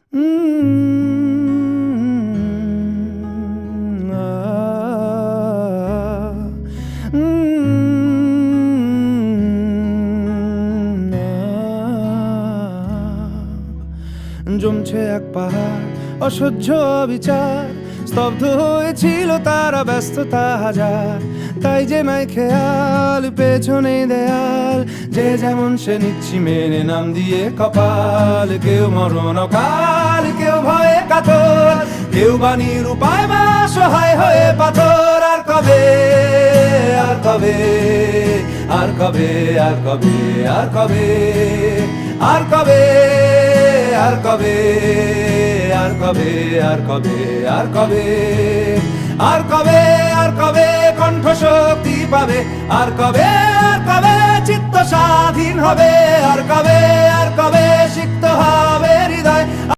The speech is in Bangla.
জমছে এক পাহাড় অসহ্য বিচার, স্তব্ধ হয়েছিল তারা, ব্যস্ততা হাজার। তাই যে নাই খেয়াল, পেছনে দেয়াল, যে যেমন সে নিচ্ছি মেনে নাম দিয়ে কপাল। কেউ মরণ কাল, কেউ ভয়ে কাতর, কেউ বাণীর উপায় বা সহায় হয়ে পাথর। আর কবে, আর কবে, আর কবে, আর কবে, আর কবে, আর কবে, আর কবে, আর কবে, আর কবে, আর কবে, আর কবে, আর কবে কণ্ঠ শক্তি পাবে? আর কবে, আর কবে চিত্ত স্বাধীন হবে? আর কবে, আর কবে সিক্ত হবে হৃদয়?